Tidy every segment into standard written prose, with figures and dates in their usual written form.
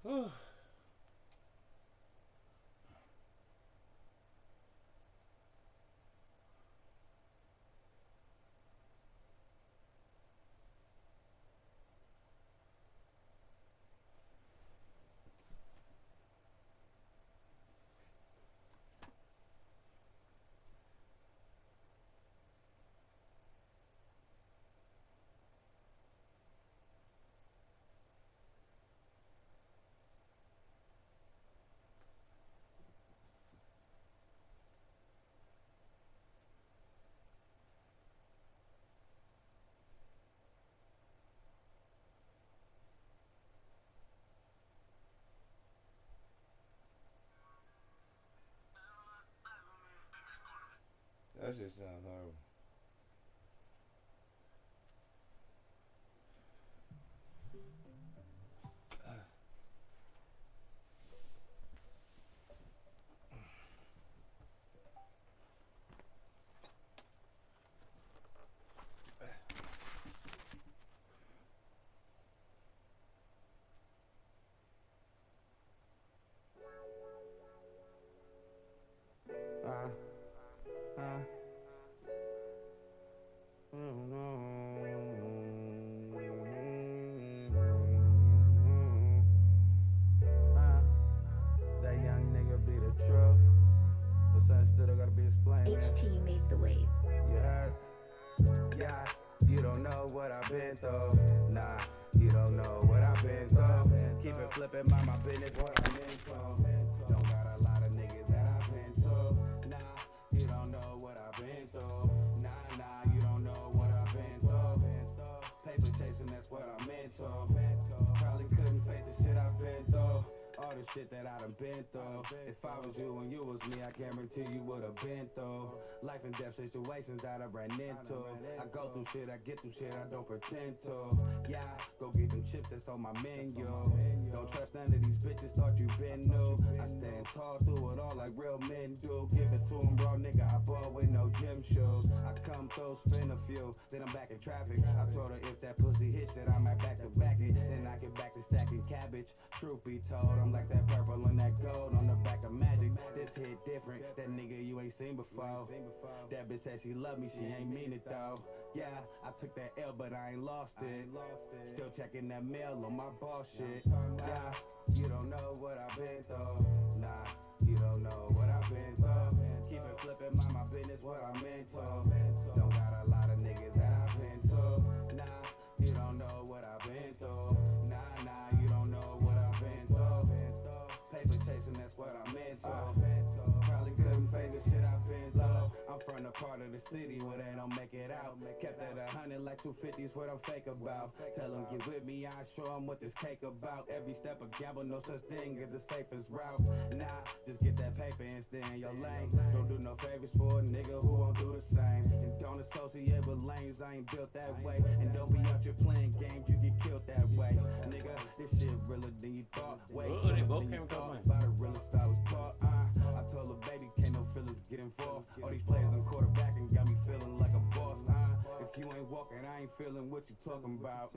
That just sounds horrible. Uh, uh, that young nigga be the truth, but something still gotta be explained. HT made the wave. You heard? Yeah, you don't know what I've been through. Nah, you don't know what I've been through. Keep it flipping, mind my business, what I'm into. Don't got a lot of niggas that I've been to. Nah, you don't know what I've been through. Nah, you don't know what I've been through. Paper chasing, that's what I'm into. Probably couldn't face the shit I've been through. All the shit that I done been through. If I was you and you was me, I guarantee you would've been through life and death situations that I ran into. I go through shit, I get through shit, I don't pretend to. Yeah, go get them chips that's on my menu. Don't trust none of these bitches, thought you been new. I stand tall through it all like real men do. Give it to them raw, nigga, I ball with no gym shoes. I come through, spin a few, then I'm back in traffic. I told her if that pussy hits it, I might back to back it. Then I get back to stacking cabbage. Truth be told, I'm like that purple and that gold on the back of magic. This hit different, that nigga you ain't seen before. That bitch said she love me, she ain't mean it though. Yeah, I took that L, but I ain't lost it. Still checking that mail on my boss shit. Yeah, you don't know what I've been through. Nah, you don't know what I've been through. Keep it flipping, mind my business, what I'm into. Don't got a lot of niggas that I've been to. Nah, you don't know what I've been through. Nah, you don't know what I've been through. Paper chasing, that's what I'm into. Probably couldn't face the shit I've been through. I'm from the part of the city where they don't make it out. Kept at 100 like 250's what I'm fake about. Tell them get with me, I show them what this cake about. Every step a gamble, no such thing as the safest route. Nah, just get that paper and stay in your lane. Don't do no favors for a nigga who won't do the same. And don't associate with lames, I ain't built that way. And don't be out here playing games, you get killed that way. Nigga, this shit realer than you thought. Way they both came from by the realest I was taught. I told her baby, can't no feelings get involved. All these players on quarterback and got me feeling like a boss. If you ain't walking, I ain't feeling what you talking about.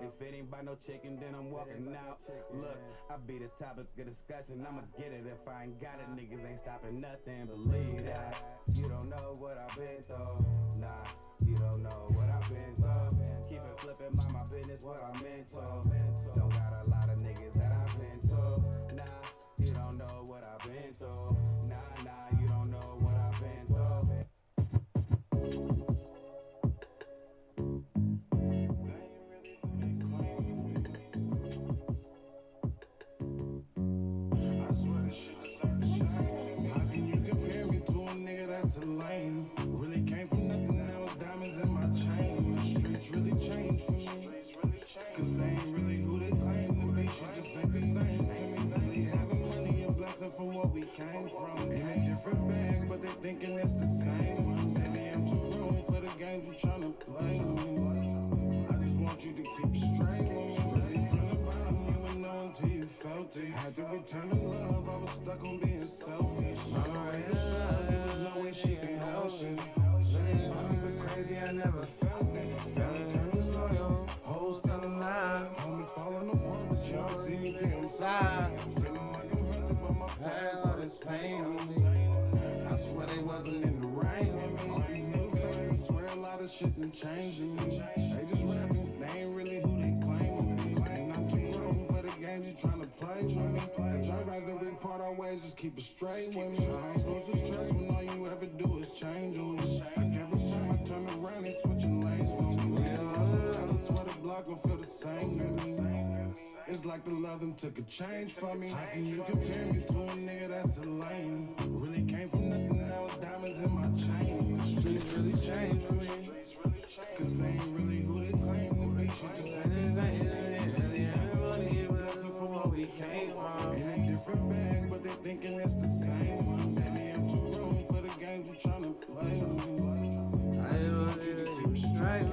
If it ain't by no chicken, then I'm walking out. Look, I be the topic of discussion. I'ma get it if I ain't got it. Niggas ain't stopping nothing. Believe that. You don't know what I've been through. Nah, you don't know what I've been through. Keep it flipping, mind my business, what I'm into. Don't got a lot of niggas that I've been to. Nah, you don't know what I've been through. Nah, you don't know what I've been through. How can you compare me to a nigga that's a lame? Really came from nothing, now it's diamonds in my chain. The streets really changed for me. Cause they ain't really who they claim to be. Shit just ain't the same to me. They having money a blessing from what we came from. In a different bag, but they thinking it's the same. Maybe I'm too grown for the games you tryna play. I just want you to keep straight. Really feel about you and know until you felt it. Had to return the love, I was stuck on being selfish. Always in love, there was no way she can help it. Saying funny but crazy, I never felt it. Family turned us loyal, hoes still alive. Homies falling apart, but you don't see me anything inside. Feeling like I'm hunted by my past, all this pain on me. I swear they wasn't in the rain with me. All these new faces swear a lot of shit done changed in me. They just rapping, they ain't really who they claim to be. And I'm too grown for the game you trying to play with me. Cause I'd rather we part our ways, just keep it straight with me. I ain't supposed to trust when all you ever do is change on me. Like every time I turn around, they switching lanes on me. I swear the block gon' feel the same to me. It's like the love them took a change from me. How can you compare me to a nigga that's a lame? Really came from nothing, now it's diamonds in my chain. The streets really changed for me. Cause they ain't really who they claim to be. She just said this ain't really everybody give us from where we came from. In a different bag, but they thinking it's the same one. Baby, I'm too grown for the games you tryna play with me. I just want you to keep it straight.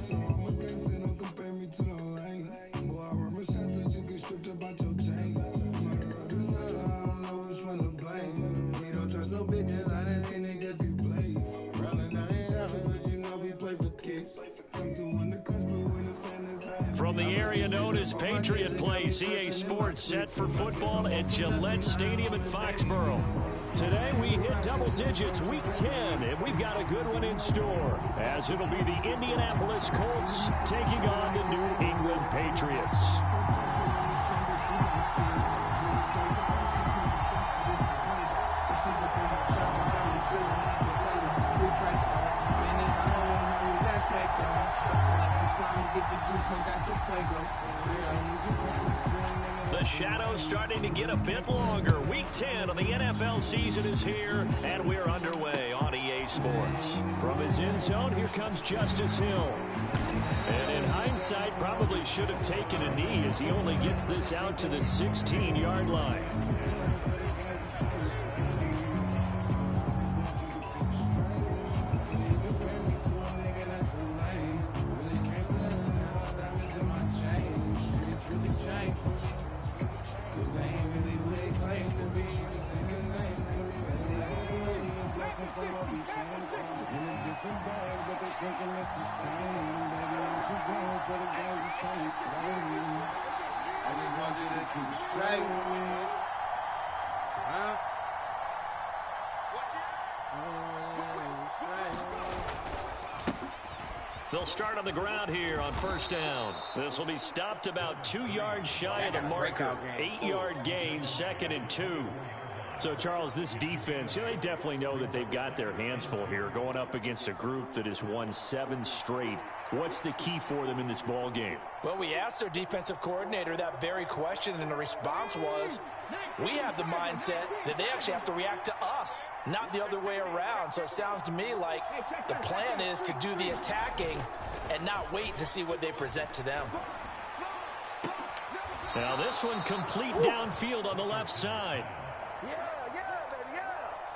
So I'm a gangster, don't compare me to no lame. Boy, I represent that you get stripped about your chain. Murder or another, I don't know which one to blame. We don't trust no bitches, I done seen niggas be played. Rolling out in heaven, but you know we play for kicks. Come through on the cusp, but when it's fan, it's high. From the area known as Patriot Place, EA Sports set for football at Gillette Stadium in Foxborough. Today we hit double digits, week 10, and we've got a good one in store, as it'll be the Indianapolis Colts taking on the New England Patriots. The shadow's starting to get a bit longer. Week 10 of the NFL season is here, and we're underway on EA Sports. From his end zone, here comes Justice Hill. And in hindsight, probably should have taken a knee as he only gets this out to the 16-yard line. They'll start on the ground here on first down. This will be stopped about 2 yards shy of the marker. 8-yard gain, 2nd and 2. So, Charles, this defense, they definitely know that they've got their hands full here going up against a group that has won 7 straight. What's the key for them in this ball game? Well, we asked their defensive coordinator that very question, and the response was, we have the mindset that they actually have to react to us, not the other way around. So it sounds to me like the plan is to do the attacking and not wait to see what they present to them. Now this one complete downfield on the left side.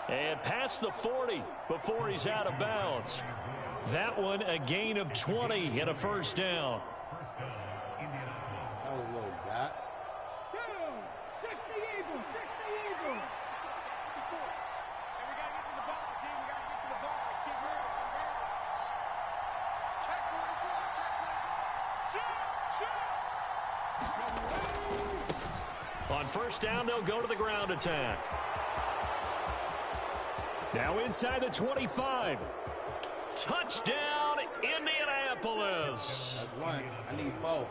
And past the 40 before he's out of bounds. That one a gain of 20 and a first down. That was a little gap. On first down, they'll go to the ground attack. Now inside the 25. Touchdown, Indianapolis. That's one. I need 4.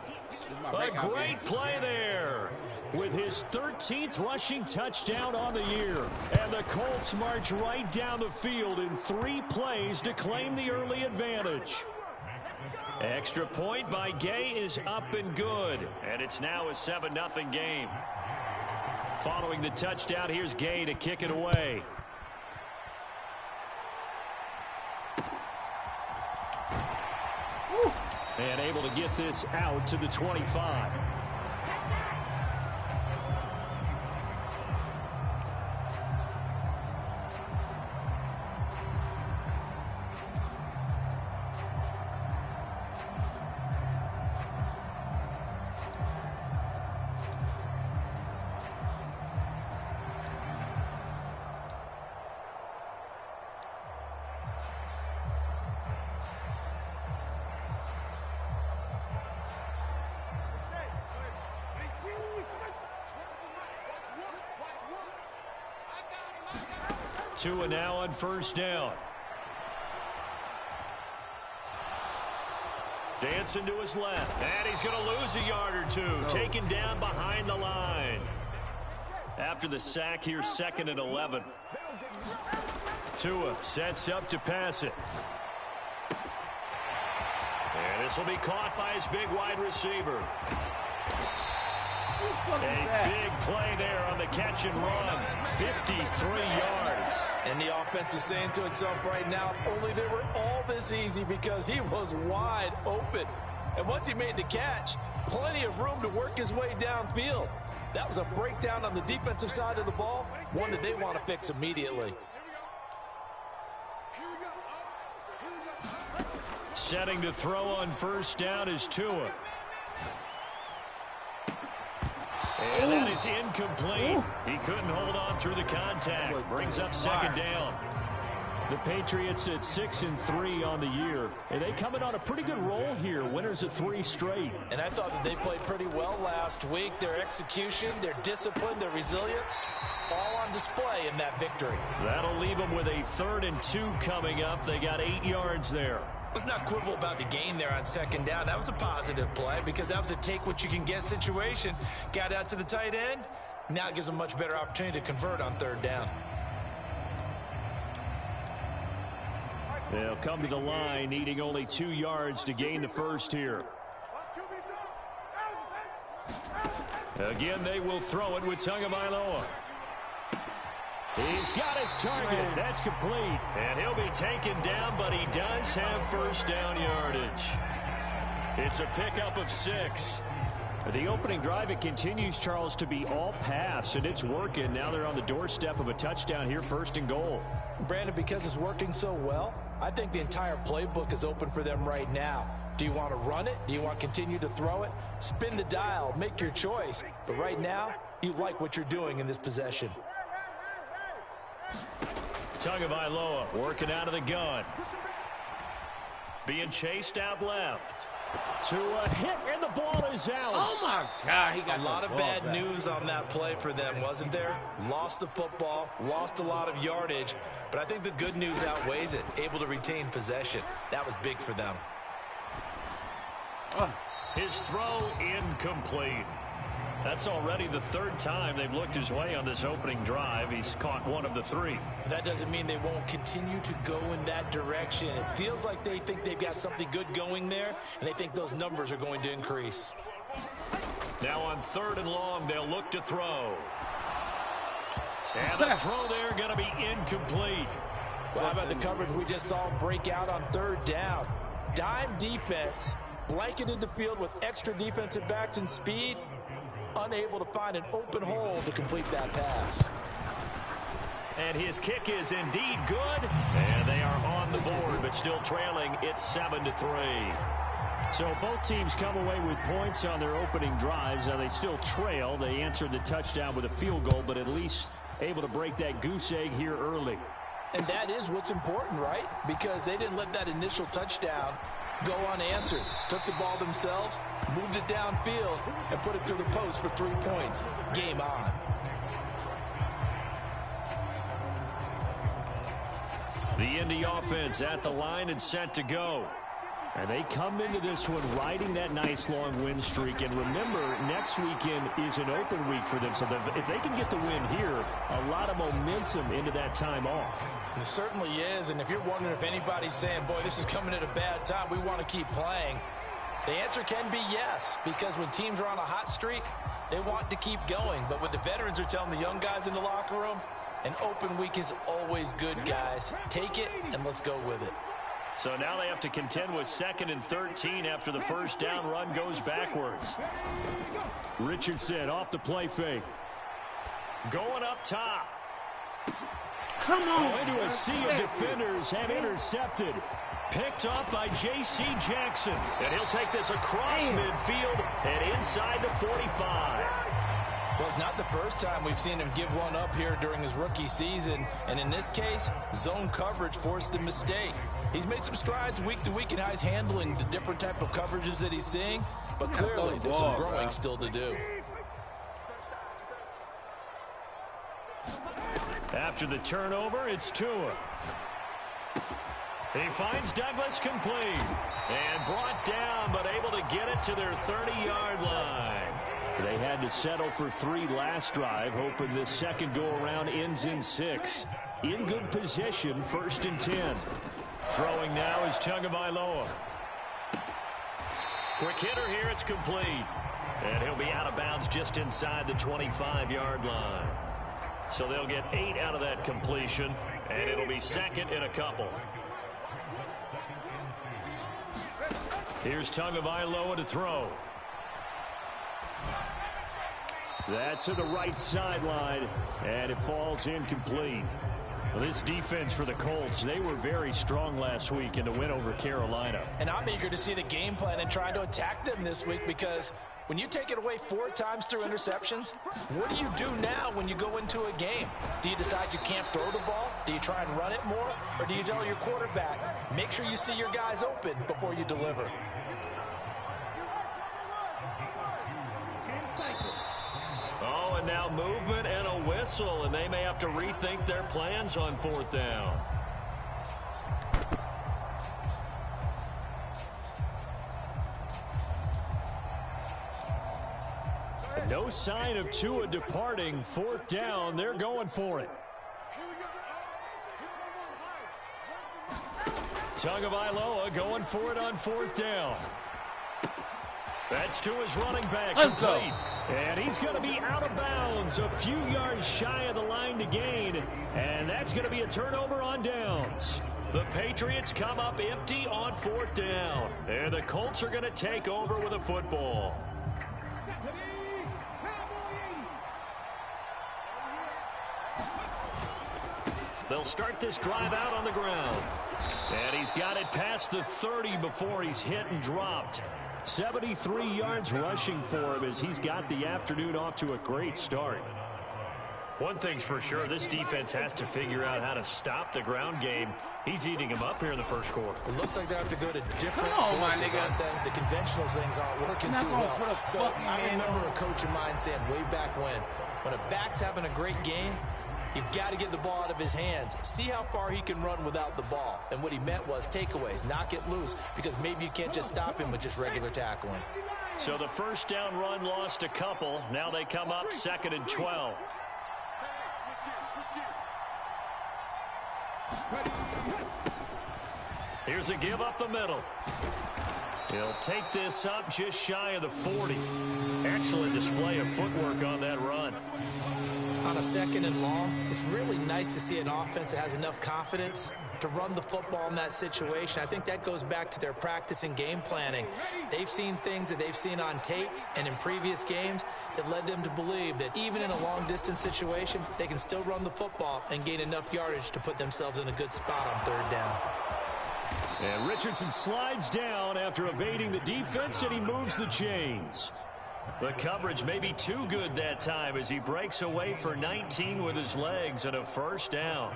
A great play there with his 13th rushing touchdown on the year. And the Colts march right down the field in 3 plays to claim the early advantage. Extra point by Gay is up and good. And it's now a 7-0 game. Following the touchdown, here's Gay to kick it away. And able to get this out to the 25. Tua now on first down. Dancing to his left. And he's going to lose a yard or two. Taken down behind the line. After the sack here, 2nd and 11. Tua sets up to pass it. And this will be caught by his big wide receiver. A big play there on the catch and run. 53 yards. And the offense is saying to itself right now, only they were all this easy because he was wide open. And once he made the catch, plenty of room to work his way downfield. That was a breakdown on the defensive side of the ball, one that they want to fix immediately. Setting to throw on first down is Tua. And that is incomplete. He couldn't hold on through the contact. Brings up 2nd down. The Patriots at 6-3 on the year. And they come in on a pretty good roll here. Winners of 3 straight. And I thought that they played pretty well last week. Their execution, their discipline, their resilience, all on display in that victory. That'll leave them with a 3rd and 2 coming up. They got 8 yards there. Let's not quibble about the gain there on 2nd down. That was a positive play because that was a take-what-you-can-get situation. Got out to the tight end. Now it gives them a much better opportunity to convert on 3rd down. They'll come to the line, needing only 2 yards to gain the first here. Again, they will throw it with Tagovailoa. He's got his target. That's complete. And he'll be taken down, but he does have first down yardage. It's a pickup of 6. The opening drive, it continues, Charles, to be all pass, and it's working. Now they're on the doorstep of a touchdown here, 1st and goal. Brandon, because it's working so well, I think the entire playbook is open for them right now. Do you want to run it? Do you want to continue to throw it? Spin the dial. Make your choice. But right now, you like what you're doing in this possession. Tagovailoa working out of the gun. Being chased out left. To a hit, and the ball is out. Oh, my God. He got a lot of bad news on that play for them, wasn't there? Lost the football, lost a lot of yardage, but I think the good news outweighs it. Able to retain possession. That was big for them. His throw incomplete. That's already the 3rd time they've looked his way on this opening drive. He's caught 1 of the 3. That doesn't mean they won't continue to go in that direction. It feels like they think they've got something good going there, and they think those numbers are going to increase. Now on 3rd and long, they'll look to throw. And the throw there going to be incomplete. Well, how about the coverage we just saw break out on 3rd down? Dime defense, blanketed the field with extra defensive backs and speed, unable to find an open hole to complete that pass. And his kick is indeed good. And they are on the board, but still trailing. It's 7-3. So both teams come away with points on their opening drives. Now they still trail. They answered the touchdown with a field goal, but at least able to break that goose egg here early. And that is what's important, right? Because they didn't let that initial touchdown go unanswered. Took the ball themselves, moved it downfield, and put it through the post for 3 points. Game on. The Indy offense at the line and set to go. And they come into this one riding that nice long win streak. And remember, next weekend is an open week for them. So if they can get the win here, a lot of momentum into that time off. It certainly is. And if you're wondering if anybody's saying, boy, this is coming at a bad time, we want to keep playing, the answer can be yes. Because when teams are on a hot streak, they want to keep going. But what the veterans are telling the young guys in the locker room, an open week is always good, guys. Take it and let's go with it. So now they have to contend with 2nd and 13 after the first down run goes backwards. Richardson off the play fake. Going up top. Come on. Into a sea of defenders and intercepted. Picked off by J.C. Jackson. And he'll take this across midfield and inside the 45. Well, it's not the first time we've seen him give one up here during his rookie season. And in this case, zone coverage forced the mistake. He's made some strides week to week in how he's handling the different type of coverages that he's seeing. But clearly, there's some growing still to do. After the turnover, it's Tua. He finds Douglas complete. And brought down, but able to get it to their 30-yard line. They had to settle for 3 last drive, hoping this second go-around ends in 6. In good position, 1st and 10. Throwing now is Tagovailoa. Quick hitter here, it's complete. And he'll be out of bounds just inside the 25-yard line. So they'll get 8 out of that completion, and it'll be 2nd and a couple. Here's Tagovailoa to throw. That's to the right sideline, and it falls incomplete. Well, this defense for the Colts, they were very strong last week in the win over Carolina. And I'm eager to see the game plan and try to attack them this week, because when you take it away 4 times through interceptions, what do you do now when you go into a game? Do you decide you can't throw the ball? Do you try and run it more? Or do you tell your quarterback, make sure you see your guys open before you deliver? Oh, and now movement and a whistle, and they may have to rethink their plans on 4th down. No sign of Tua departing. 4th down, they're going for it. Tagovailoa going for it on 4th down. That's to his running back. Let's go. And he's going to be out of bounds, a few yards shy of the line to gain. And that's going to be a turnover on downs. The Patriots come up empty on 4th down. And the Colts are going to take over with a football. They'll start this drive out on the ground. And he's got it past the 30 before he's hit and dropped. 73 yards rushing for him as he's got the afternoon off to a great start. One thing's for sure, this defense has to figure out how to stop the ground game. He's eating them up here in the first quarter. It looks like they have to go to different forces, aren't they? The conventional things aren't working too well. So I remember a coach of mine saying way back when a back's having a great game, you've got to get the ball out of his hands. See how far he can run without the ball. And what he meant was takeaways, knock it loose, because maybe you can't just stop him with just regular tackling. So the 1st down run lost a couple. Now they come up 2nd and 12. Here's a give up the middle. He'll take this up just shy of the 40. Excellent display of footwork on that run. On a 2nd and long, it's really nice to see an offense that has enough confidence to run the football in that situation. I think that goes back to their practice and game planning. They've seen things that they've seen on tape and in previous games that led them to believe that even in a long-distance situation, they can still run the football and gain enough yardage to put themselves in a good spot on 3rd down. And Richardson slides down after evading the defense, and he moves the chains. The coverage may be too good that time as he breaks away for 19 with his legs and a 1st down.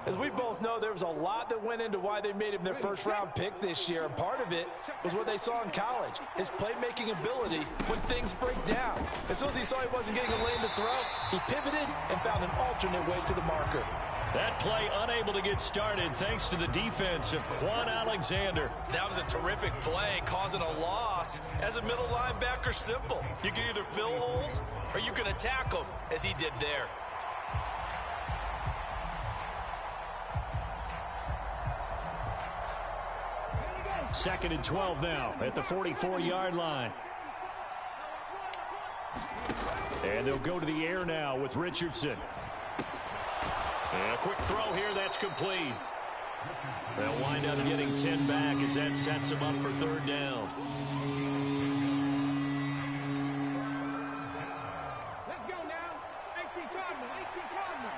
As we both know, there was a lot that went into why they made him their 1st-round pick this year, and part of it was what they saw in college, his playmaking ability when things break down. As soon as he saw he wasn't getting a lane to throw, he pivoted and found an alternate way to the marker. That play unable to get started thanks to the defense of Quan Alexander. That was a terrific play, causing a loss. As a middle linebacker, simple. You can either fill holes or you can attack them, as he did there. Second and 12 now at the 44-yard line. And they'll go to the air now with Richardson. And a quick throw here, that's complete. They'll wind up getting 10 back as that sets them up for 3rd down. Let's go now. AC Cardinal, AC Cardinal.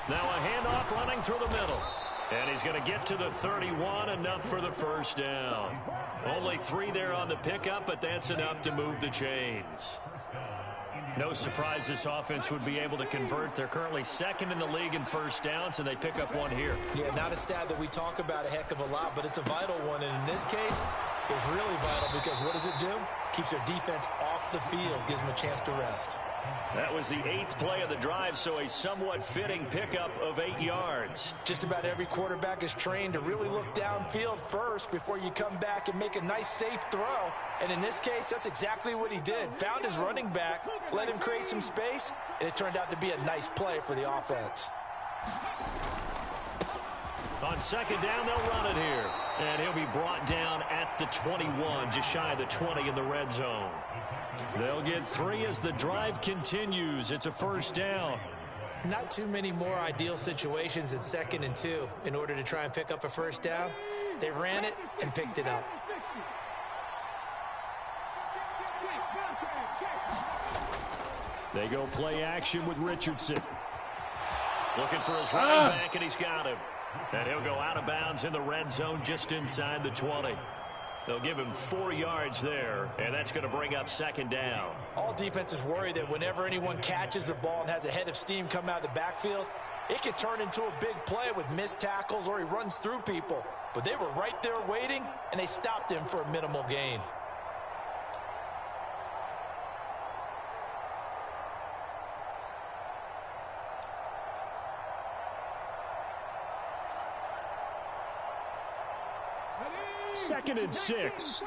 Now a handoff running through the middle. And he's going to get to the 31, enough for the 1st down. Only 3 there on the pickup, but that's enough to move the chains. No surprise this offense would be able to convert. They're currently second in the league in first downs, and they pick up one here. Yeah, not a stat that we talk about a heck of a lot, but it's a vital one. And in this case, it's really vital because what does it do? Keeps their defense off the field, gives them a chance to rest. That was the 8th play of the drive, so a somewhat fitting pickup of 8 yards. Just about every quarterback is trained to really look downfield first before you come back and make a nice, safe throw. And in this case, that's exactly what he did. Found his running back, let him create some space, and it turned out to be a nice play for the offense. On second down, they'll run it here. And he'll be brought down at the 21, just shy of the 20 in the red zone. They'll get 3 as the drive continues. It's a first down. Not too many more ideal situations in 2nd and 2 in order to try and pick up a first down. They ran it and picked it up. They go play action with Richardson. Looking for his running back, and he's got him. And he'll go out of bounds in the red zone just inside the 20. They'll give him 4 yards there, and that's going to bring up second down. All defenses worry that whenever anyone catches the ball and has a head of steam come out of the backfield, it can turn into a big play with missed tackles or he runs through people. But they were right there waiting, and they stopped him for a minimal gain. Second and 6.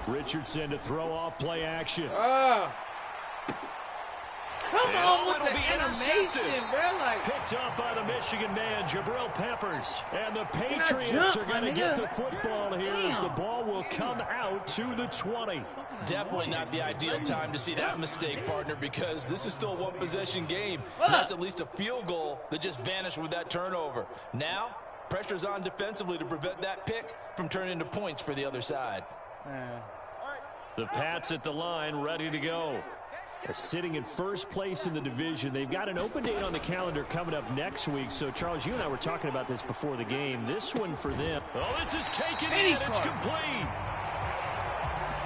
Richardson to throw off play action. Come on with the animation, bro. Like, picked up by the Michigan man, Jabril Peppers. And the Patriots are going to get the football here as the ball will come out to the 20. Definitely not the ideal time to see that mistake, partner, because this is still a one-possession game. And that's at least a field goal that just vanished with that turnover. Now, pressure's on defensively to prevent that pick from turning into points for the other side. The Pats at the line, ready to go. Sitting in first place in the division. They've got an open date on the calendar coming up next week. So, Charles, you and I were talking about this before the game. This one for them. Oh, this is taken in. It's complete.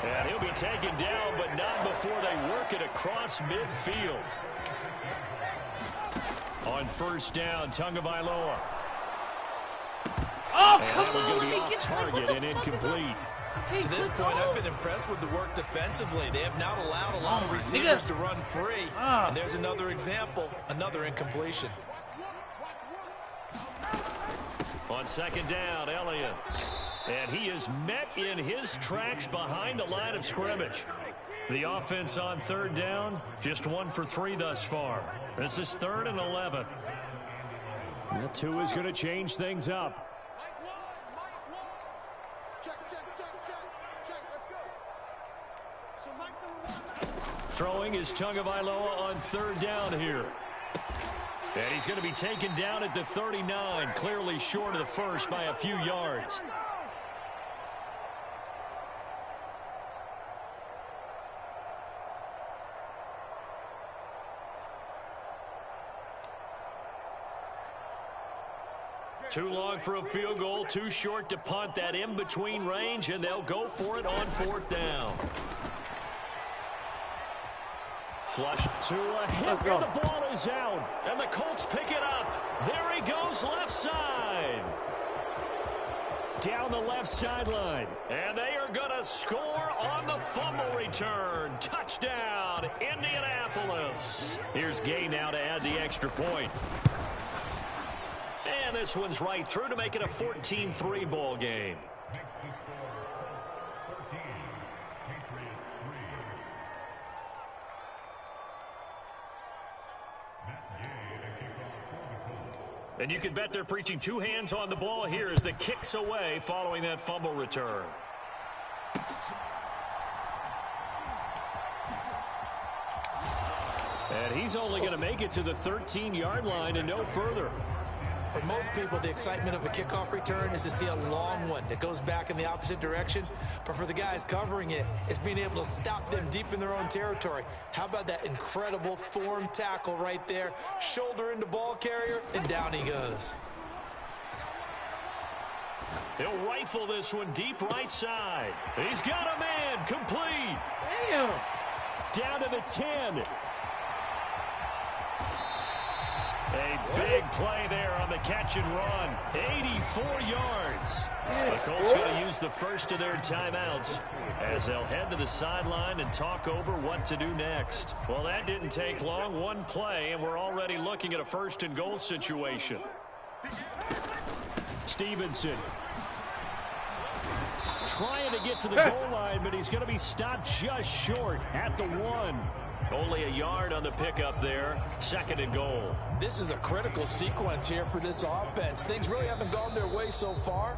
And he'll be taken down, but not before they work it across midfield. On first down, Tagovailoa. oh, come on, Let me get target and incomplete. To this point, I've been impressed with the work defensively. They have not allowed a lot of receivers to run free. And there's another example, another incompletion. On second down, Elliott. And he is met in his tracks behind the line of scrimmage. The offense on third down, just 1 for 3 thus far. This is 3rd and 11. That 2 is going to change things up. Throwing is Tagovailoa on third down here. And he's going to be taken down at the 39, clearly short of the first by a few yards. Too long for a field goal, too short to punt. That in-between range, and they'll go for it on 4th down. Flush to a hit, and the ball is out. And the Colts pick it up. There he goes, left side. Down the left sideline. And they are going to score on the fumble return. Touchdown, Indianapolis. Here's Gay now to add the extra point. And this one's right through to make it a 14-3 ball game. And you can bet they're preaching 2 hands on the ball here as the kick's away following that fumble return. And he's only going to make it to the 13-yard line and no further. For most people, the excitement of a kickoff return is to see a long one that goes back in the opposite direction. But for the guys covering it, it's being able to stop them deep in their own territory. How about that incredible form tackle right there? Shoulder into ball carrier, and down he goes. He'll rifle this one deep right side. He's got a man. Complete. Damn. Down to the 10. A big play there on the catch and run. 84 yards. The Colts going to use the first of their timeouts as they'll head to the sideline and talk over what to do next. Well, that didn't take long. One play, and we're already looking at a first and goal situation. Stevenson trying to get to the goal line, but he's going to be stopped just short at the 1. Only a yard on the pickup there. Second and goal. This is a critical sequence here for this offense. Things really haven't gone their way so far.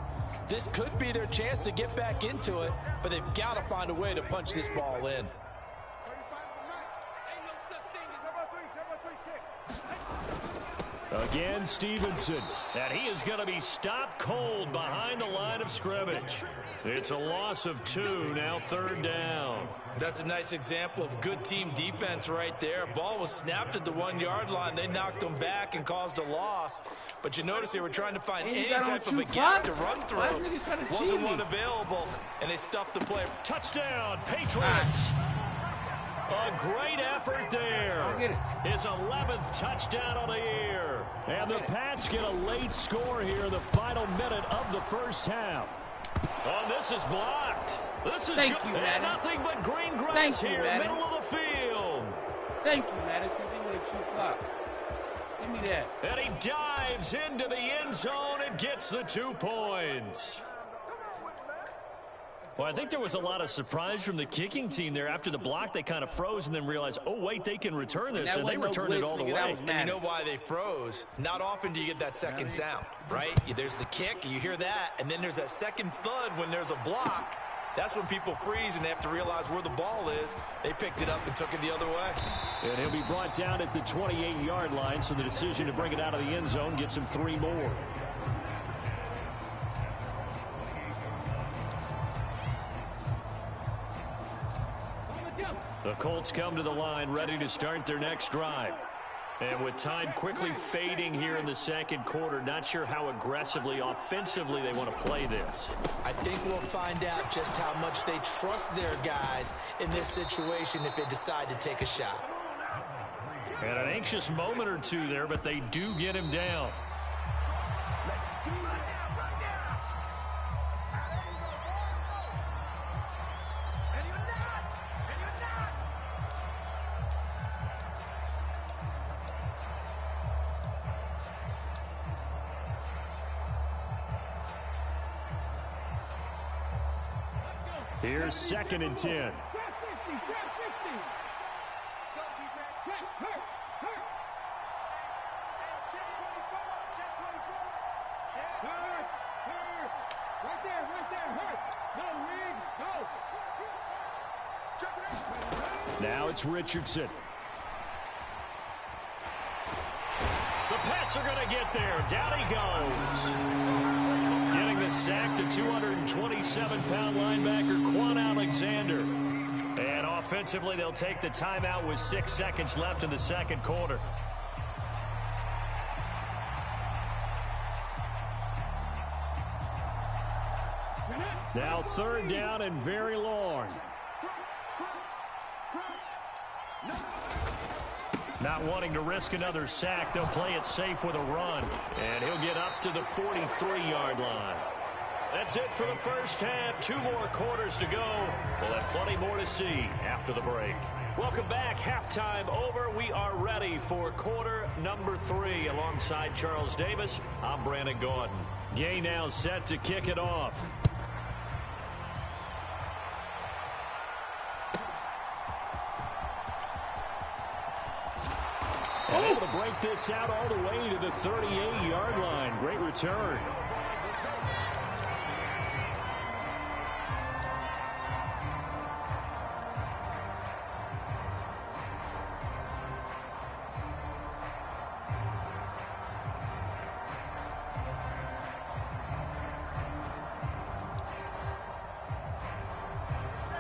This could be their chance to get back into it, but they've got to find a way to punch this ball in. Again, Stevenson. And he is going to be stopped cold behind the line of scrimmage. It's a loss of 2, now third down. That's a nice example of good team defense right there. Ball was snapped at the 1-yard line. They knocked them back and caused a loss. But you notice they were trying to find any type of a gap to run through. Wasn't one available, and they stuffed the play. Touchdown, Patriots. A great effort there. His 11th touchdown of the year. And the Pats get a late score here in the final minute of the first half. Oh, this is blocked. This is Thank you, Madden. Nothing but green grass here, Madden. middle of the field. Thank you, Madden. This is even a cheap block. Give me that. And he dives into the end zone and gets the 2 points. Well, I think there was a lot of surprise from the kicking team there. After the block, they kind of froze and then realized, oh, wait, they can return this, and they returned it all the way. And you know why they froze? Not often do you get that second sound, right? There's the kick, you hear that, and then there's that second thud when there's a block. That's when people freeze and they have to realize where the ball is. They picked it up and took it the other way. And he'll be brought down at the 28-yard line, so the decision to bring it out of the end zone gets him 3 more. The Colts come to the line, ready to start their next drive. And with time quickly fading here in the second quarter, not sure how aggressively, offensively they want to play this. I think we'll find out just how much they trust their guys in this situation if they decide to take a shot. And an anxious moment or two there, but they do get him down. Here's 2nd and 10. Now it's Richardson. The Pats are going to get there. Down he goes. Getting the sack, the 227-pound linebacker, Quan Alexander. And offensively, they'll take the timeout with 6 seconds left in the second quarter. Now 3rd down and very long. Not wanting to risk another sack, they'll play it safe with a run. And he'll get up to the 43-yard line. That's it for the first half. 2 more quarters to go. We'll have plenty more to see after the break. Welcome back. Halftime over. We are ready for quarter number 3. Alongside Charles Davis, I'm Brandon Gordon. Gay now set to kick it off. And able to break this out all the way to the 38-yard line. Great return.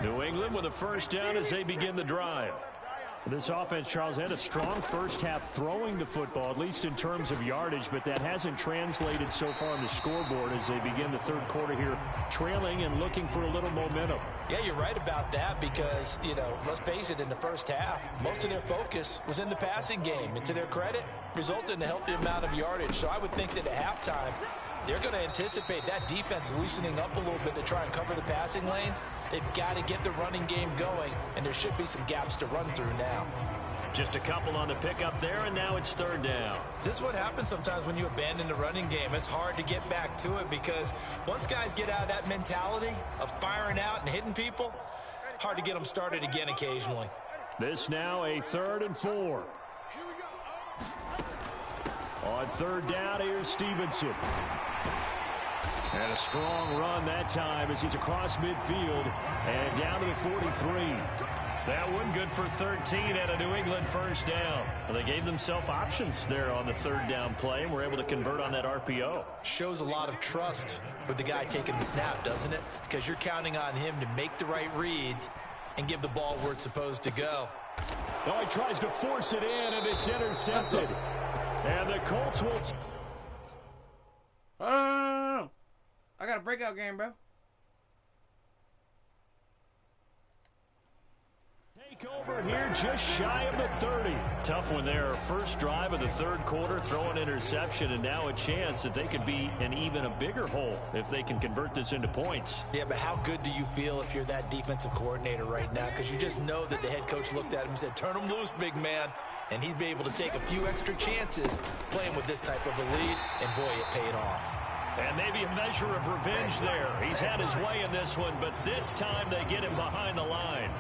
New England with a first down as they begin the drive. This offense, Charles, had a strong first half throwing the football, at least in terms of yardage, but that hasn't translated so far on the scoreboard as they begin the third quarter here, trailing and looking for a little momentum. Yeah, you're right about that because, let's face it, in the first half, most of their focus was in the passing game. And to their credit, resulted in a healthy amount of yardage. So I would think that at halftime, they're going to anticipate that defense loosening up a little bit to try and cover the passing lanes. They've got to get the running game going, and there should be some gaps to run through now. Just a couple on the pickup there, and now it's third down. This is what happens sometimes when you abandon the running game. It's hard to get back to it because once guys get out of that mentality of firing out and hitting people, hard to get them started again occasionally. This now a 3rd and 4. On third down, here's Stevenson. And a strong run that time as he's across midfield and down to the 43. That one good for 13 at a New England first down. Well, they gave themselves options there on the third down play and were able to convert on that RPO. Shows a lot of trust with the guy taking the snap, doesn't it? Because you're counting on him to make the right reads and give the ball where it's supposed to go. Oh, he tries to force it in, and it's intercepted. And the Colts will... I got a breakout game, bro. Take over here just shy of the 30. Tough one there. First drive of the third quarter, throw an interception, and now a chance that they could be in even a bigger hole if they can convert this into points. Yeah, but how good do you feel if you're that defensive coordinator right now? Because you just know that the head coach looked at him and said, turn him loose, big man. And he'd be able to take a few extra chances playing with this type of a lead, and boy, it paid off. And maybe a measure of revenge there. He's had his way in this one, but this time they get him behind the line.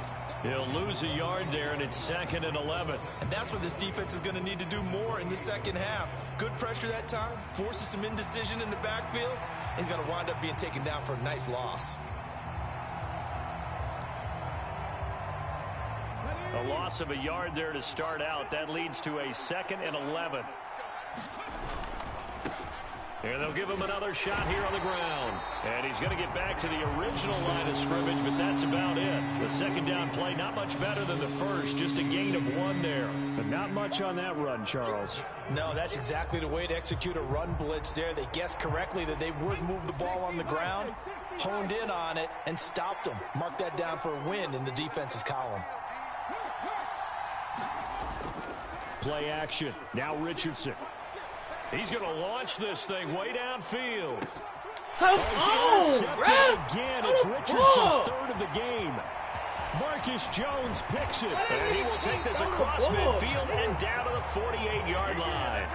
He'll lose a yard there, and it's 2nd and 11. And that's what this defense is going to need to do more in the second half. Good pressure that time, forces some indecision in the backfield. He's going to wind up being taken down for a nice loss. A loss of a yard there to start out. That leads to a 2nd and 11. And they'll give him another shot here on the ground. And he's going to get back to the original line of scrimmage, but that's about it. The second down play, not much better than the first, just a gain of 1 there. But not much on that run, Charles. No, that's exactly the way to execute a run blitz there. They guessed correctly that they would move the ball on the ground, honed in on it, and stopped them. Mark that down for a win in the defense's column. Play action. Now Richardson. He's going to launch this thing way downfield. Come on, bro. Again, it's Richardson's 3rd of the game. Marcus Jones picks it, and he will take this across midfield and down to the 48-yard line.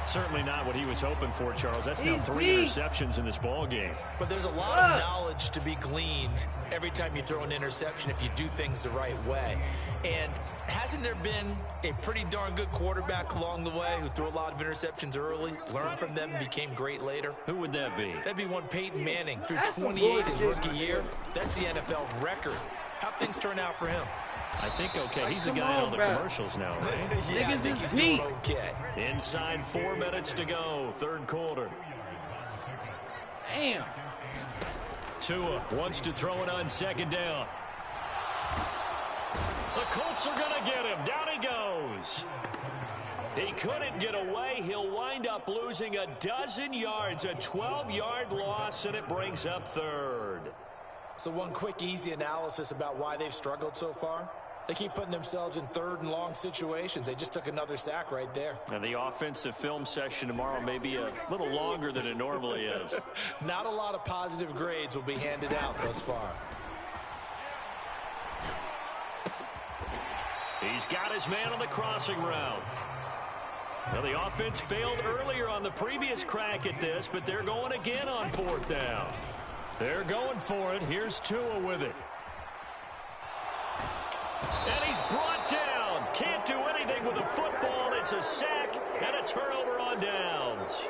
Certainly not what he was hoping for, Charles. That's now 3 interceptions in this ball game. But there's a lot of knowledge to be gleaned every time you throw an interception if you do things the right way. And hasn't there been a pretty darn good quarterback along the way who threw a lot of interceptions early, learned from them, and became great later? Who would that be? That'd be one Peyton Manning. Threw 28 his rookie year. That's the NFL record. How'd things turn out for him? I think okay. He's the guy on the commercials now, right? Yeah, I think he's doing okay. Inside 4 minutes to go, third quarter. Damn. Tua wants to throw it on second down. The Colts are going to get him. Down he goes. He couldn't get away. He'll wind up losing a dozen yards, a 12-yard loss, and it brings up third. So one quick, easy analysis about why they've struggled so far. They keep putting themselves in 3rd and long situations. They just took another sack right there. And the offensive film session tomorrow may be a little longer than it normally is. Not a lot of positive grades will be handed out thus far. He's got his man on the crossing route. Well, the offense failed earlier on the previous crack at this, but they're going again on 4th down. They're going for it. Here's Tua with it. And he's brought down. Can't do anything with the football. It's a sack and a turnover on downs.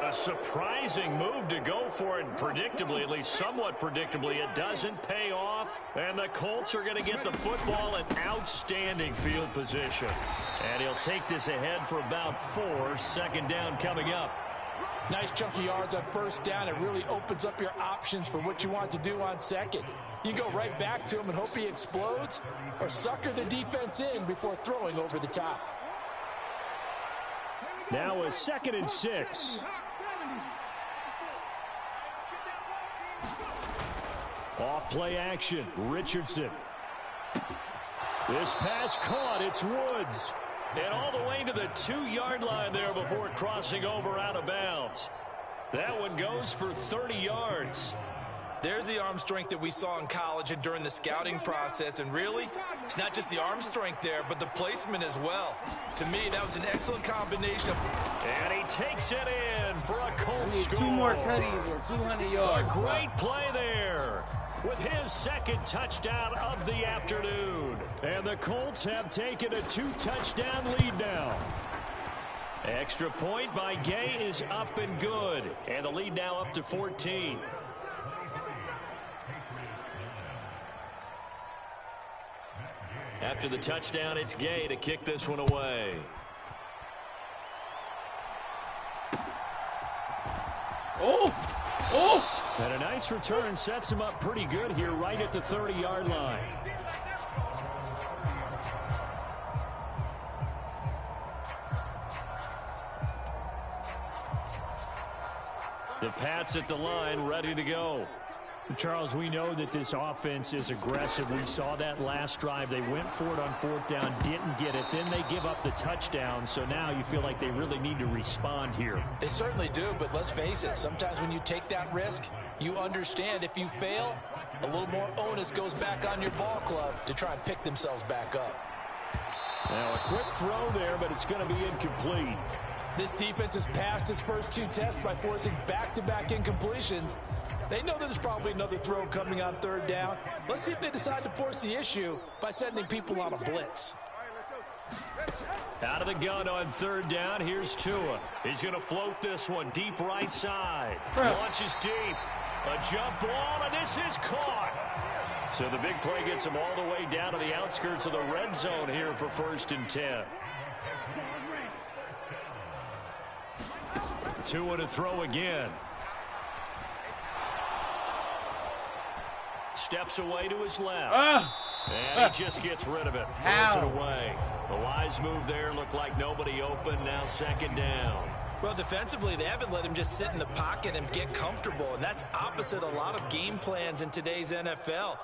A surprising move to go for it. Predictably, at least somewhat predictably, it doesn't pay off. And the Colts are going to get the football in outstanding field position. And he'll take this ahead for about 4. Second down coming up. Nice chunky yards on first down. It really opens up your options for what you want to do on second. You go right back to him and hope he explodes, or sucker the defense in before throwing over the top. Now a 2nd and 6. Off play action, Richardson. This pass caught, it's Woods. And all the way to the 2-yard line there before crossing over out of bounds. That one goes for 30 yards. There's the arm strength that we saw in college and during the scouting process. And really, it's not just the arm strength there, but the placement as well. To me, that was an excellent combination. And he takes it in for a Colts score. 2 more tutties or 200 yards. A great play there with his 2nd touchdown of the afternoon. And the Colts have taken a 2-touchdown lead now. Extra point by Gay is up and good. And the lead now up to 14. After the touchdown, it's Gay to kick this one away. And a nice return sets him up pretty good here right at the 30-yard line. The Pats at the line, ready to go. Charles, we know that this offense is aggressive. We saw that last drive. They went for it on 4th down, didn't get it. Then they give up the touchdown. So now you feel like they really need to respond here. They certainly do, but let's face it. Sometimes when you take that risk, you understand if you fail, a little more onus goes back on your ball club to try and pick themselves back up. Now a quick throw there, but it's going to be incomplete. This defense has passed its first 2 tests by forcing back-to-back incompletions. They know that there's probably another throw coming on 3rd down. Let's see if they decide to force the issue by sending people on a blitz. Out of the gun on 3rd down, here's Tua. He's going to float this one deep right side. Launches deep. A jump ball, and this is caught. So the big play gets him all the way down to the outskirts of the red zone here for 1st and 10. Tua to throw again. Steps away to his left. And he just gets rid of it. Throws it away. The wise move there. Looked like nobody open. Now 2nd down. Well, defensively, they haven't let him just sit in the pocket and get comfortable, and that's opposite a lot of game plans in today's NFL.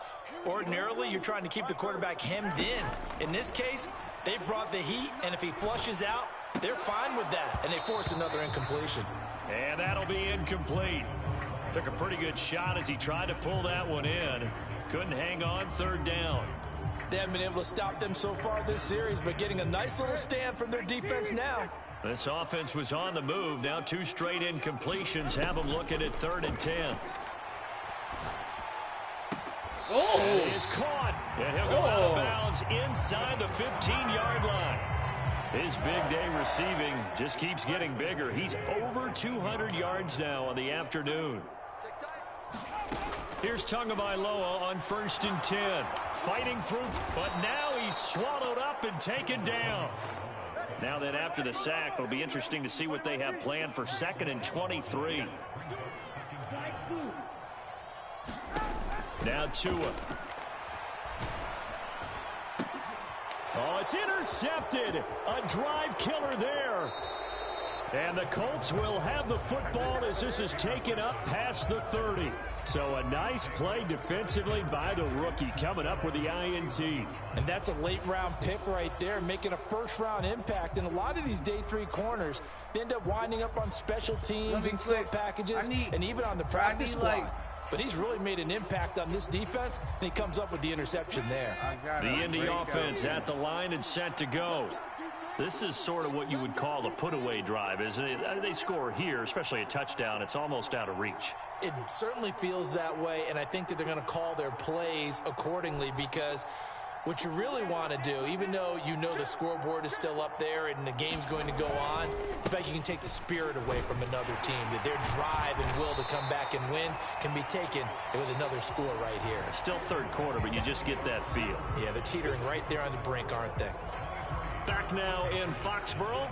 Ordinarily, you're trying to keep the quarterback hemmed in. In this case, they brought the heat, and if he flushes out, they're fine with that, and they force another incompletion. And that'll be incomplete. Took a pretty good shot as he tried to pull that one in. Couldn't hang on 3rd down. They haven't been able to stop them so far this series, but getting a nice little stand from their defense now. This offense was on the move. Now 2 straight incompletions have them looking at 3rd and 10. And he is caught. And he'll go out of bounds inside the 15-yard line. His big day receiving just keeps getting bigger. He's over 200 yards now on the afternoon. Here's Tagovailoa on 1st and 10. Fighting through, but now he's swallowed up and taken down. Now then, after the sack, it'll be interesting to see what they have planned for 2nd and 23. Now Tua. Oh, it's intercepted. A drive killer there. And the Colts will have the football as this is taken up past the 30. So a nice play defensively by the rookie coming up with the INT. And that's a late-round pick right there, making a first-round impact. And a lot of these day 3 corners, they end up winding up on special teams and sub packages and even on the practice squad. But he's really made an impact on this defense, and he comes up with the interception there. The Indy offense at the line and set to go. This is sort of what you would call a put-away drive, isn't it? They score here, especially a touchdown. It's almost out of reach. It certainly feels that way, and I think that they're going to call their plays accordingly, because what you really want to do, even though you know the scoreboard is still up there and the game's going to go on, in fact, you can take the spirit away from another team, that their drive and will to come back and win can be taken with another score right here. It's still 3rd quarter, but you just get that feel. Yeah, they're teetering right there on the brink, aren't they? Back now in Foxborough.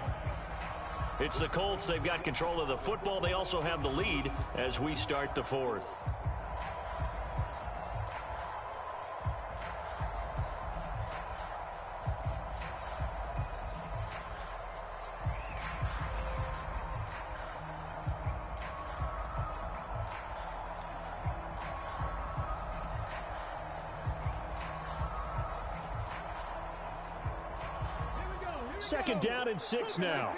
It's the Colts. They've got control of the football. They also have the lead as we start the fourth. Second down and 6 now.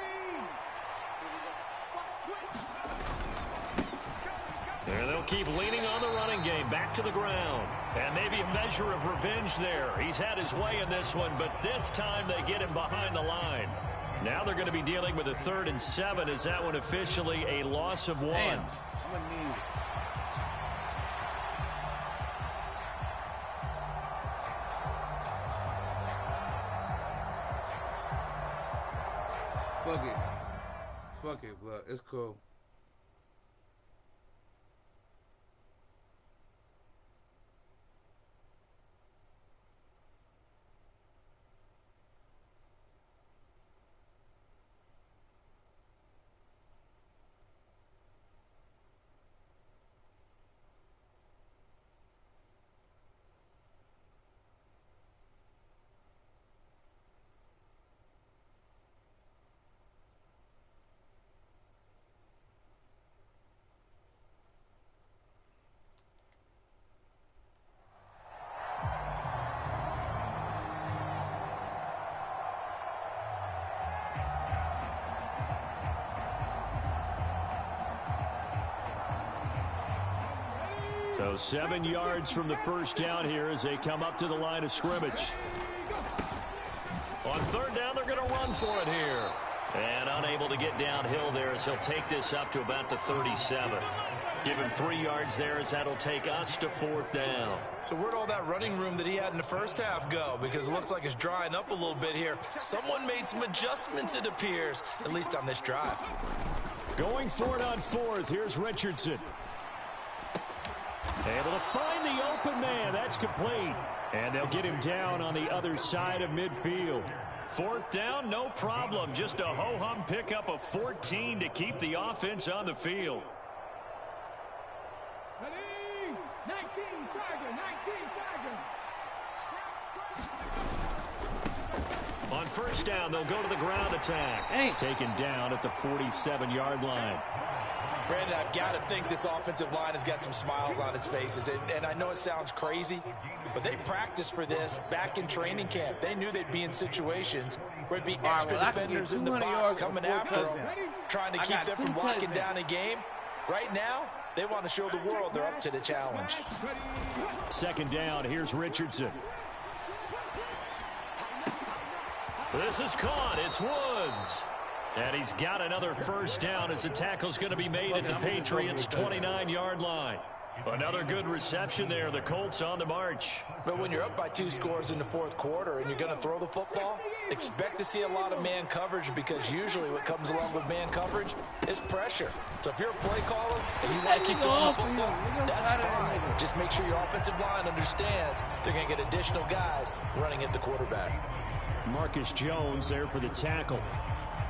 And they'll keep leaning on the running game. Back to the ground. And maybe a measure of revenge there. He's had his way in this one, but this time they get him behind the line. Now they're going to be dealing with a 3rd and 7. Is that one officially a loss of 1? Damn. Fuck it, but it's cool. So 7 yards from the first down here as they come up to the line of scrimmage. On 3rd down, they're going to run for it here. And unable to get downhill there as he'll take this up to about the 37. Give him 3 yards there as that'll take us to 4th down. So where'd all that running room that he had in the first half go? Because it looks like it's drying up a little bit here. Someone made some adjustments, it appears, at least on this drive. Going for it on 4th. Here's Richardson. Able to find the open man. That's complete. And they'll get him down on the other side of midfield. 4th down, no problem. Just a ho-hum pickup of 14 to keep the offense on the field. 19, Tiger, 19, Tiger. On 1st down, they'll go to the ground attack. Hey. Taken down at the 47-yard line. Brandon, I've got to think this offensive line has got some smiles on its faces. And I know it sounds crazy, but they practiced for this back in training camp. They knew they'd be in situations where it'd be extra defenders in the box coming after them, trying to keep them from locking down a game. Right now, they want to show the world they're up to the challenge. 2nd down, here's Richardson. This is caught. It's Woods. And he's got another 1st down as the tackle's going to be made at the Patriots' 29-yard line. Another good reception there. The Colts on the march. But when you're up by 2 scores in the 4th quarter and you're going to throw the football, expect to see a lot of man coverage, because usually what comes along with man coverage is pressure. So if you're a play caller and you want to keep throwing the football, that's fine. Just make sure your offensive line understands they're going to get additional guys running at the quarterback. Marcus Jones there for the tackle.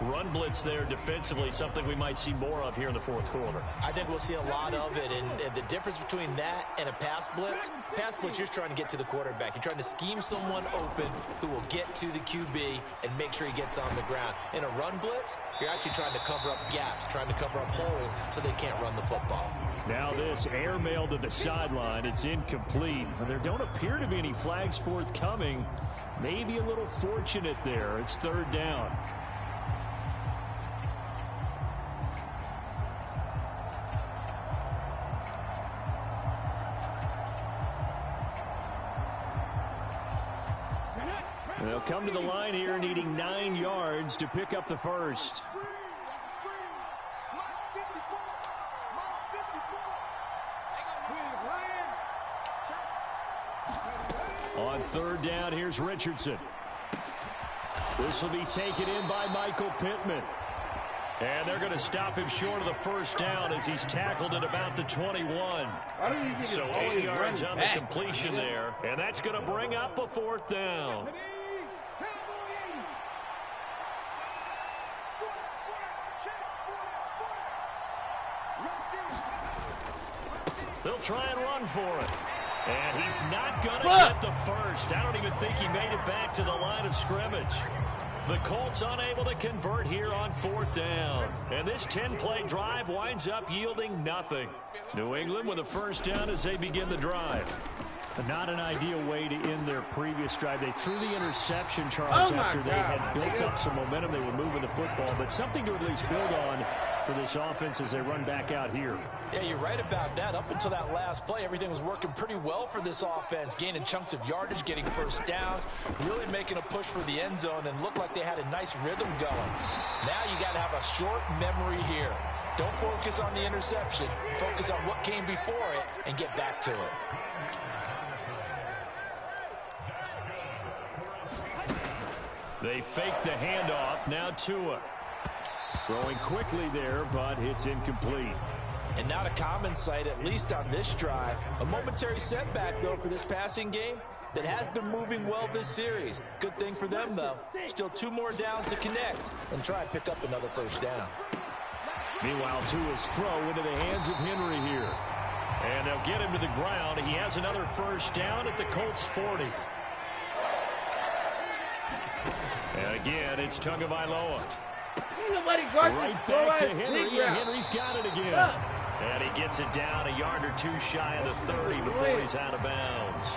Run blitz there defensively, something we might see more of here in the 4th quarter. I think we'll see a lot of it, and the difference between that and a pass blitz, you're just trying to get to the quarterback. You're trying to scheme someone open who will get to the QB and make sure he gets on the ground. In a run blitz, you're actually trying to cover up gaps, trying to cover up holes so they can't run the football. Now this airmail to the sideline. It's incomplete. There don't appear to be any flags forthcoming. Maybe a little fortunate there. It's 3rd down. They'll come to the line here needing 9 yards to pick up the 1st. On 3rd down, here's Richardson. This will be taken in by Michael Pittman. And they're going to stop him short of the 1st down as he's tackled at about the 21. So 8 yards on the completion there. And that's going to bring up a 4th down. They'll try and run for it. And he's not going to get the first. I don't even think he made it back to the line of scrimmage. The Colts unable to convert here on 4th down. And this 10-play drive winds up yielding nothing. New England with a first down as they begin the drive. Not an ideal way to end their previous drive. They threw the interception, Charles, after they had built up some momentum. They were moving the football, but something to at least build on for this offense as they run back out here. Yeah, you're right about that. Up until that last play, everything was working pretty well for this offense, gaining chunks of yardage, getting first downs, really making a push for the end zone, and looked like they had a nice rhythm going. Now you got to have a short memory here. Don't focus on the interception. Focus on what came before it and get back to it. They fake the handoff. Now Tua. Throwing quickly there, but it's incomplete. And not a common sight, at least on this drive. A momentary setback, though, for this passing game that has been moving well this series. Good thing for them, though. Still 2 more downs to connect and try and pick up another first down. Meanwhile, Tua's throw into the hands of Henry here. And they'll get him to the ground. He has another first down at the Colts 40. And again, it's Tagovailoa. Right back to Henry, and Henry's got it again. And he gets it down a yard or 2 shy of the 30 before he's out of bounds.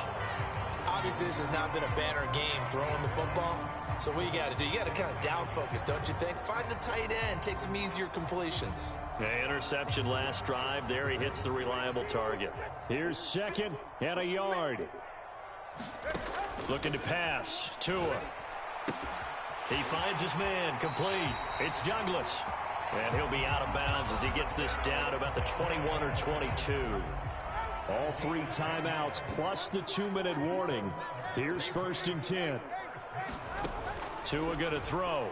Obviously, this has not been a banner game throwing the football. So what you got to do, you got to kind of down focus, don't you think? Find the tight end, take some easier completions. The interception last drive. There he hits the reliable target. Here's 2nd and a yard. Looking to pass. Tua. He finds his man, complete. It's Douglas. And he'll be out of bounds as he gets this down about the 21 or 22. All 3 timeouts plus the 2-minute warning. Here's 1st and 10. Tua going to throw.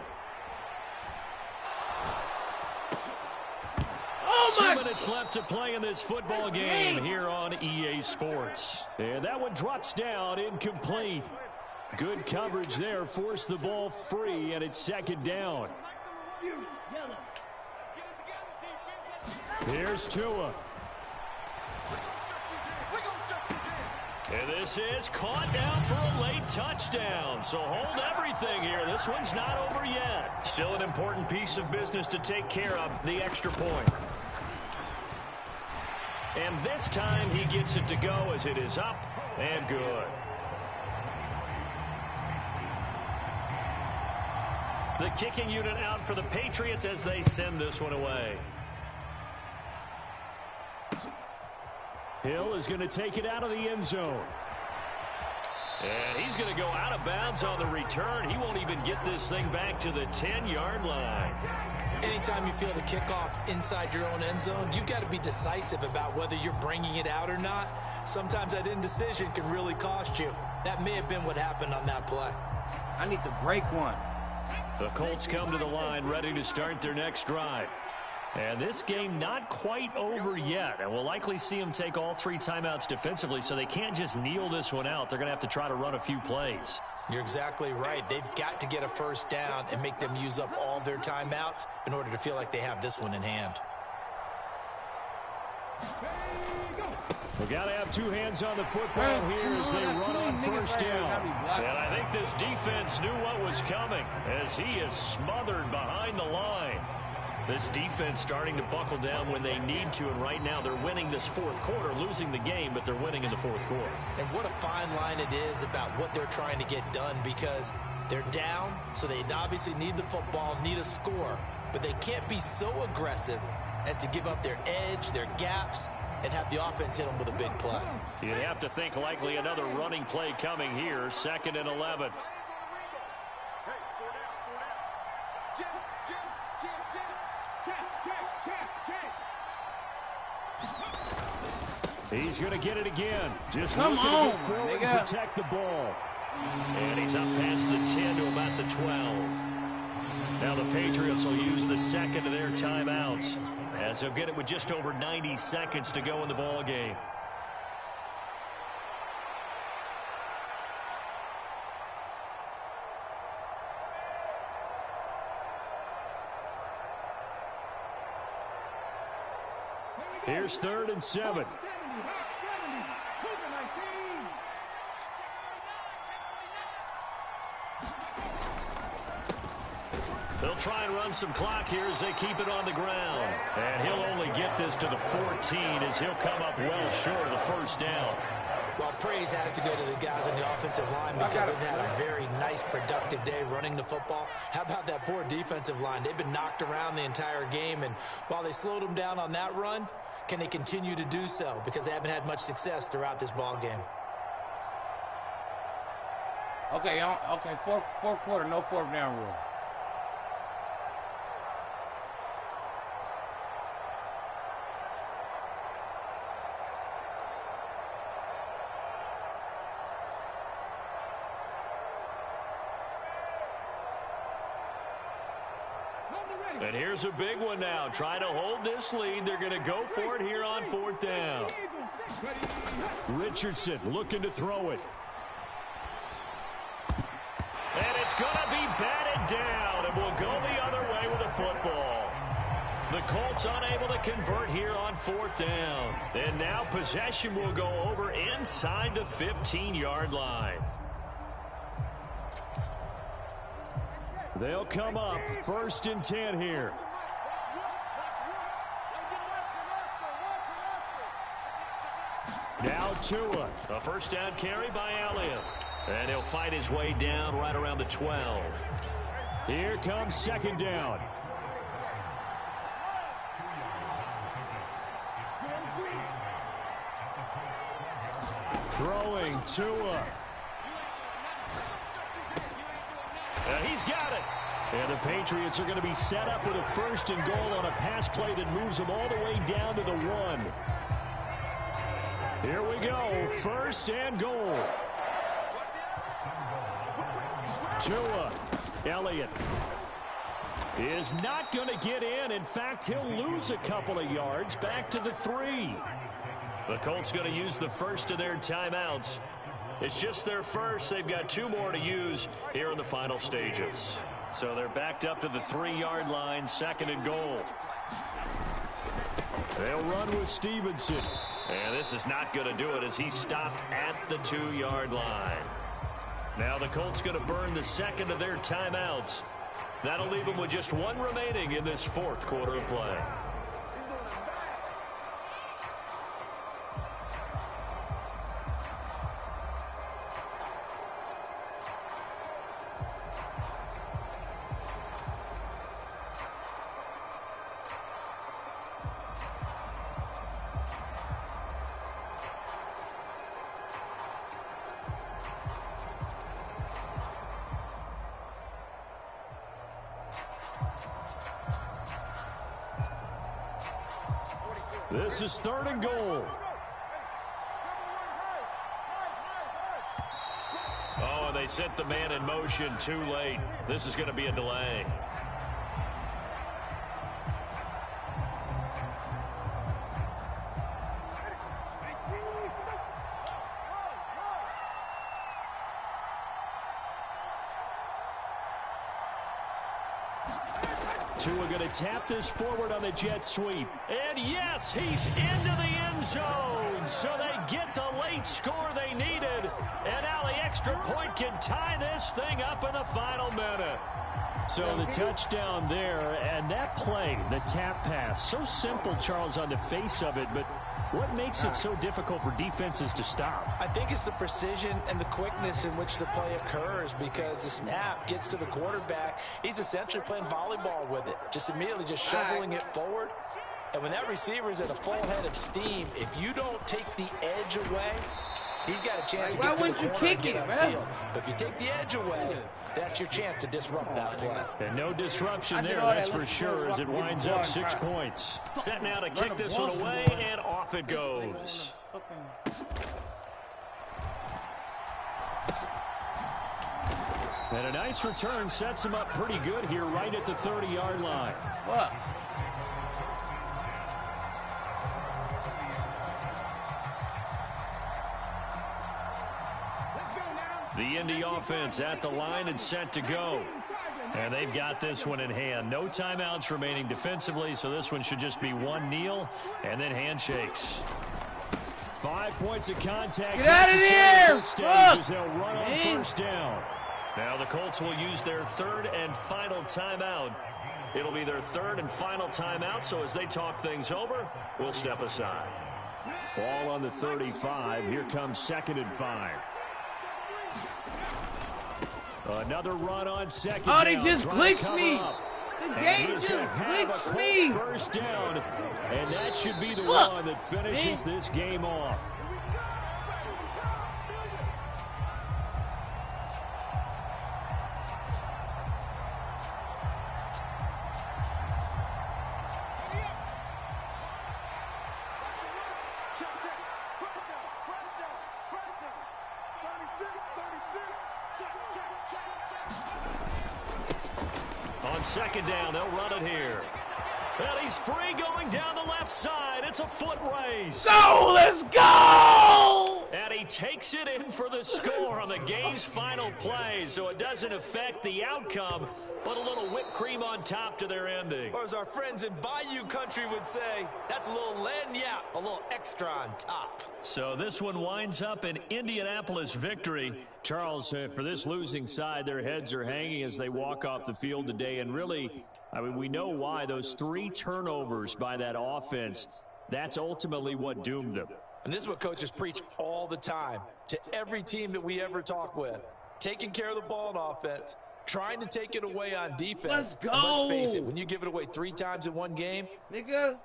2 minutes left to play in this football game here on EA Sports. And that one drops down, incomplete. Good coverage there, forced the ball free, and it's 2nd down. Here's Tua. And this is caught down for a late touchdown. So hold everything here. This one's not over yet. Still an important piece of business to take care of, the extra point. And this time he gets it to go as it is up and good. The kicking unit out for the Patriots as they send this one away. Hill is going to take it out of the end zone. And he's going to go out of bounds on the return. He won't even get this thing back to the 10-yard line. Anytime you feel the kickoff inside your own end zone, you've got to be decisive about whether you're bringing it out or not. Sometimes that indecision can really cost you. That may have been what happened on that play. I need to break one. The Colts come to the line ready to start their next drive. And this game not quite over yet. And we'll likely see them take all 3 timeouts defensively, so they can't just kneel this one out. They're going to have to try to run a few plays. You're exactly right. They've got to get a first down and make them use up all their timeouts in order to feel like they have this one in hand. We've got to have 2 hands on the football here as they run on first down. And I think this defense knew what was coming as he is smothered behind the line. This defense starting to buckle down when they need to, and right now they're winning this 4th quarter, losing the game, but they're winning in the 4th quarter. And what a fine line it is about what they're trying to get done, because they're down, so they obviously need the football, need a score, but they can't be so aggressive as to give up their edge, their gaps, and have the offense hit them with a big play. You'd have to think likely another running play coming here, 2nd and 11. He's going to get it again. Just looking to go forward and protect the ball. And he's up past the 10 to about the 12. Now the Patriots will use the 2nd of their timeouts, as they'll get it with just over 90 seconds to go in the ball game. Here's 3rd and 7. They'll try and run some clock here as they keep it on the ground. And he'll only get this to the 14 as he'll come up well short of the first down. Well, praise has to go to the guys on the offensive line because they've had a very nice, productive day running the football. How about that poor defensive line? They've been knocked around the entire game, and while they slowed them down on that run, can they continue to do so? Because they haven't had much success throughout this ball game. Okay, fourth quarter, no 4th down rule. And here's a big one now. Trying to hold this lead. They're going to go for it here on 4th down. Richardson looking to throw it. And it's going to be batted down, and we'll go the other way with the football. The Colts unable to convert here on 4th down. And now possession will go over inside the 15-yard line. They'll come up 1st and 10 here. Now Tua, a 1st down carry by Elliott. And he'll fight his way down right around the 12. Here comes 2nd down. Throwing Tua. He's got it. And the Patriots are going to be set up with a 1st and goal on a pass play that moves them all the way down to the 1. Here we go. 1st and goal. Tua. Elliott is not going to get in. In fact, he'll lose a couple of yards back to the 3. The Colts going to use the first of their timeouts. It's just their first. They've got 2 more to use here in the final stages. So they're backed up to the 3-yard line, 2nd and goal. They'll run with Stevenson. And this is not going to do it as he's stopped at the 2-yard line. Now the Colts going to burn the 2nd of their timeouts. That'll leave them with just 1 remaining in this 4th quarter of play. This is 3rd and goal. Oh, and they set the man in motion too late. This is going to be a delay. Tua going to tap this forward on the jet sweep. And yes, he's into the end zone. So they get the late score they needed. And now the extra point can tie this thing up in the final minute. So the touchdown there, and that play, the tap pass, so simple, Charles, on the face of it, but what makes it so difficult for defenses to stop? I think it's the precision and the quickness in which the play occurs, because the snap gets to the quarterback. He's essentially playing volleyball with it, just immediately just shoveling it forward. And when that receiver is at a full head of steam, if you don't take the edge away, he's got a chance to get to the corner and get upfield. But if you take the edge away, that's your chance to disrupt that play. And no disruption there, that's for sure, as it winds up 6 points. Set now to kick this one away, and off it goes. And a nice return sets him up pretty good here right at the 30-yard line. What? The Indy offense at the line and set to go. And they've got this one in hand. No timeouts remaining defensively, so this one should just be one kneel and then handshakes. 5 points of contact. Get out of here! Fuck! They'll run on first down. Now the Colts will use their third and final timeout. It'll be their third and final timeout, so as they talk things over, we'll step aside. Ball on the 35. Here comes 2nd and 5. Another run on second down. Oh, they just glitched me. Up. The game just glitched me. First down, and that should be the one that finishes this game off. On second down, they'll run it here. And he's free going down the left side. It's a foot race. Go, let's go! And he takes it in for the score on the game's final play, so it doesn't affect the outcome, but a little whipped cream on top to their ending. Or as our friends in Bayou country would say, that's a little lagniappe, a little extra on top. So this one winds up an Indianapolis victory. Charles, for this losing side, their heads are hanging as they walk off the field today. And really, I mean, we know why. Those 3 turnovers by that offense, that's ultimately what doomed them. And this is what coaches preach all the time to every team that we ever talk with. Taking care of the ball on offense, trying to take it away on defense. Let's go. And let's face it, when you give it away 3 times in one game, Nigga.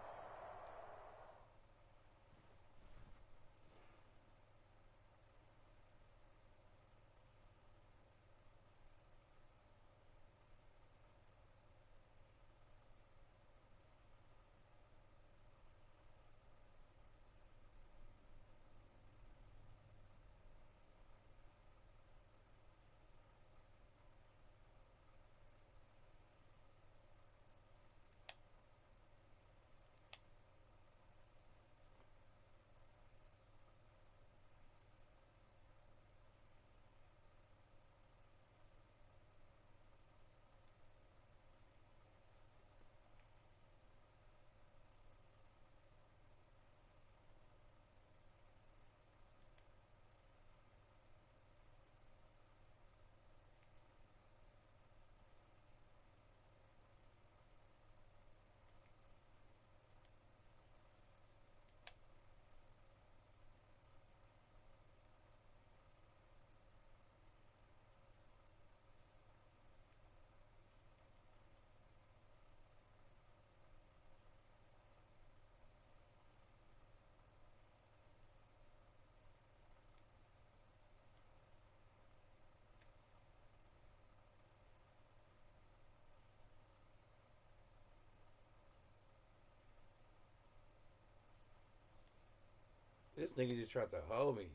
This nigga just tried to hold me.